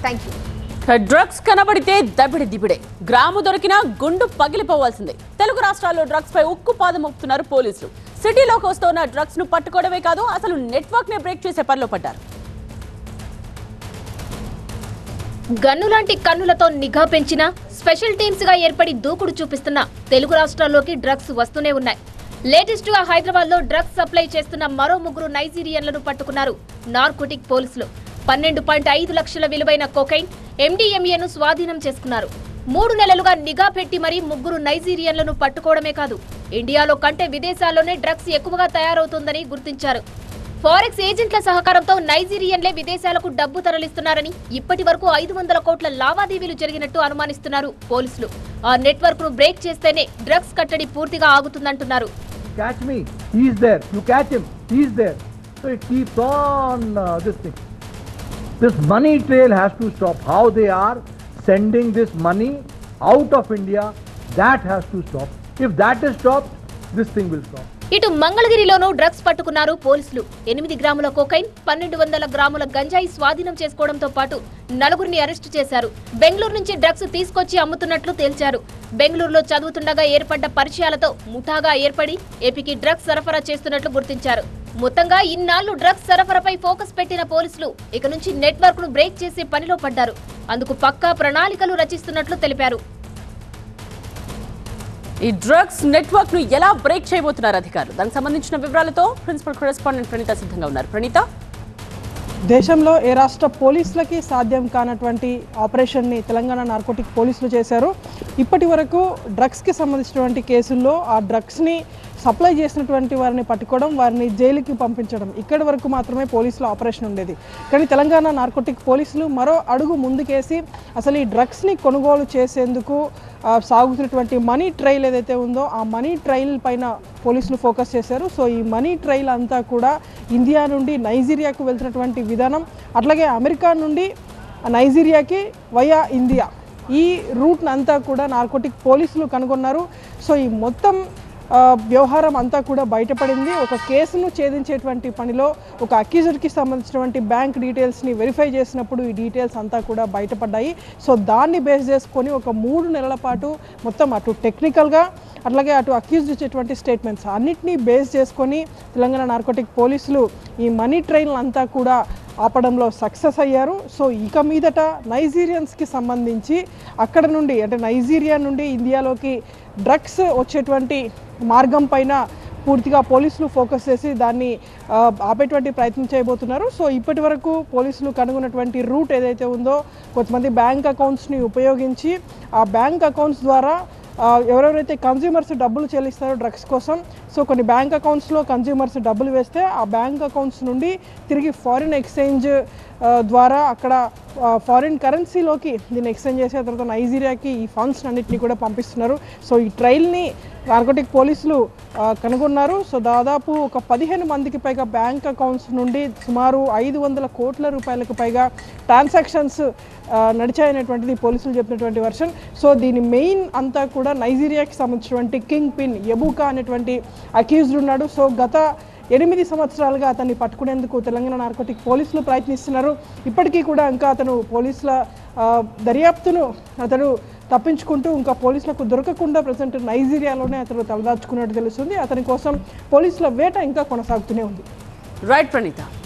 Thank you. Drugs కనబడితే దబిడి దిబిడే, gram దొరికినా గుండు పగిలిపోవాల్సిందే. తెలుగు రాష్ట్రాల్లో డ్రగ్స్ పై ఉక్కుపాదం మోపుతున్నారు పోలీసులు. సిటీలోకి వస్తున్న డ్రగ్స్ ను పట్టుకోవడమే కాదు, అసలు నెట్వర్క్ నే బ్రేక్ చేసే పనిలో పడ్డారు. గన్ను లాంటి కన్నులతో నిఘా పెంచిన స్పెషల్ టీమ్స్ గా ఏర్పడి దూకుడు చూపిస్తున్న తెలుగు రాష్ట్రాల్లోకి డ్రగ్స్ వస్తూనే ఉన్నాయి. లేటెస్ట్ గా హైదరాబాద్ లో డ్రగ్స్ సప్లై చేస్తున్న మరో ముగ్గురు నైజీరియన్లను పట్టుకున్నారు నార్కోటిక్ పోలీసులు. 12.5 లక్షల విలువైన కొకైన్, MDMAను స్వాధీనం చేసుకున్నారు. 3 నెలలుగా నిఘా పెట్టి మరీ ముగ్గురు నైజీరియన్లను పట్టుకోవడమే కాదు, ఇండియాలో కంటే విదేశాల్లోనే డ్రగ్స్ ఎక్కువగా తయారవుతుందని గుర్తించారు. ఫారెక్స్ ఏజెంట్ల సహకారంతో నైజీరియన్లే విదేశాలకు డబ్బు తరలిస్తున్నారని, ఇప్పటి వరకు 500 కోట్ల లావాదేవీలు జరిగినట్టు అనుమానిస్తున్నారు పోలీసులు. ఆ నెట్వర్క్ ను బ్రేక్ చేస్తేనే డ్రగ్స్ కట్టడి పూర్తిగా ఆగుతుందంటున్నారు. Catch me, he is there. You catch him, he is there. So it keeps on this thing. This money trail has to stop. How they are sending this money out of India, that has to stop. If that is stopped, this thing will stop. ఇటు మంగళగిరిలోనూ drugs పట్టుకున్నారు పోలీసులు. 8 గ్రాముల cocaine, 1200 గ్రాముల గంజాయి స్వాధీనం చేసుకోవడంతో పాటు 4గురిని arrest చేశారు. బెంగళూరు నుంచి డ్రగ్స్ తీసుకొచ్చి అమ్ముతున్నట్లు తేల్చారు. బెంగళూరులో చదువుతుండగా ఏర్పడ్డ పరిచయాలతో ముఠాగా ఏర్పడి ఏపీకి డ్రగ్స్ సరఫరా చేస్తున్నట్లు గుర్తించారు. మొత్తంగా ఇన్నాళ్లు డ్రగ్స్ సరఫరాపై ఫోకస్ పెట్టిన పోలీసులు ఇక నుంచి నెట్వర్క్ ను బ్రేక్ చేసే పనిలో పడ్డారు. అందుకు పక్కా ప్రణాళికలు రచిస్తున్నట్లు తెలిపారు. ఈ డ్రగ్స్ నెట్వర్క్ ను ఎలా బ్రేక్ చేయబోతున్నారు అధికారులు? దానికి సంబంధించిన వివరాలతో ప్రిన్సిపల్ కరెస్పాండెంట్ ప్రణీత సిద్ధంగా ఉన్నారు. ప్రణీత, దేశంలో ఏ రాష్ట్ర పోలీసులకి సాధ్యం కానటువంటి ఆపరేషన్ని తెలంగాణ నార్కోటిక్ పోలీసులు చేశారు. ఇప్పటి వరకు డ్రగ్స్కి సంబంధించినటువంటి కేసుల్లో ఆ డ్రగ్స్ని సప్లై చేసినటువంటి వారిని పట్టుకోవడం, వారిని జైలుకి పంపించడం, ఇక్కడి వరకు మాత్రమే పోలీసుల ఆపరేషన్ ఉండేది. కానీ తెలంగాణ నార్కోటిక్ పోలీసులు మరో అడుగు ముందుకేసి అసలు ఈ డ్రగ్స్ని కొనుగోలు చేసేందుకు సాగుతున్నటువంటి మనీ ట్రైల్ ఏదైతే ఉందో ఆ మనీ ట్రైల్ పైన పోలీసులు ఫోకస్ చేశారు. సో ఈ మనీ ట్రైల్ అంతా కూడా ఇండియా నుండి నైజీరియాకు వెళ్తున్నటువంటి విధానం, అట్లాగే అమెరికా నుండి నైజీరియాకి వయా ఇండియా, ఈ రూట్ని అంతా కూడా నార్కోటిక్ పోలీసులు కనుగొన్నారు. సో ఈ మొత్తం వ్యవహారం అంతా కూడా బయటపడింది. ఒక కేసును ఛేదించేటువంటి పనిలో ఒక అక్యూజర్కి సంబంధించినటువంటి బ్యాంక్ డీటెయిల్స్ని వెరిఫై చేసినప్పుడు ఈ డీటెయిల్స్ అంతా కూడా బయటపడ్డాయి. సో దాన్ని బేస్ చేసుకొని ఒక 3 నెలల పాటు మొత్తం అటు టెక్నికల్గా అట్లాగే అటు అక్యూజ్డ్ ఇచ్చేటువంటి స్టేట్మెంట్స్ అన్నిటినీ బేస్ చేసుకొని తెలంగాణ నార్కోటిక్ పోలీసులు ఈ మనీ ట్రైన్ అంతా కూడా ఆపడంలో సక్సెస్ అయ్యారు. సో ఇక మీదట నైజీరియన్స్కి సంబంధించి అక్కడ నుండి అంటే నైజీరియా నుండి ఇండియాలోకి డ్రగ్స్ వచ్చేటువంటి మార్గం పైన పూర్తిగా పోలీసులు ఫోకస్ చేసి దాన్ని ఆపేటువంటి ప్రయత్నం చేయబోతున్నారు. సో ఇప్పటి వరకు పోలీసులు కనుగొన్నటువంటి రూట్ ఏదైతే ఉందో, కొంతమంది బ్యాంక్ అకౌంట్స్ని ఉపయోగించి ఆ బ్యాంక్ అకౌంట్స్ ద్వారా ఎవరెవరైతే కన్జ్యూమర్స్ డబ్బులు చెల్లిస్తారో డ్రగ్స్ కోసం, సో కొన్ని బ్యాంక్ అకౌంట్స్లో కన్జ్యూమర్స్ డబ్బులు వేస్తే ఆ బ్యాంక్ అకౌంట్స్ నుండి తిరిగి ఫారిన్ ఎక్స్చేంజ్ ద్వారా అక్కడ ఫారిన్ కరెన్సీలోకి దీన్ని ఎక్స్చేంజ్ చేసే తర్వాత నైజీరియాకి ఈ ఫండ్స్ అన్నింటినీ కూడా పంపిస్తున్నారు. సో ఈ ట్రైల్ని నార్కోటిక్ పోలీసులు కనుగొన్నారు. సో దాదాపు ఒక 15 మందికి పైగా బ్యాంక్ అకౌంట్స్ నుండి సుమారు 500 కోట్ల రూపాయలకు పైగా ట్రాన్సాక్షన్స్ నడిచాయనేటువంటిది పోలీసులు చెప్పినటువంటి వర్షన్. సో దీని మెయిన్ అంతా కూడా నైజీరియాకి సంబంధించినటువంటి కింగ్ పిన్ ఎబుకా అనేటువంటి అక్యూజ్డ్ ఉన్నాడు. సో గత 8 సంవత్సరాలుగా అతన్ని పట్టుకునేందుకు తెలంగాణ నార్కోటిక్ పోలీసులు ప్రయత్నిస్తున్నారు. ఇప్పటికీ కూడా ఇంకా అతను పోలీసుల దర్యాప్తును తప్పించుకుంటూ ఇంకా పోలీసులకు దొరకకుండా ప్రజెంట్ నైజీరియాలోనే అతను తలదాచుకున్నట్టు తెలుస్తుంది. అతని కోసం పోలీసుల వేట ఇంకా కొనసాగుతూనే ఉంది. రైట్ ప్రణీత.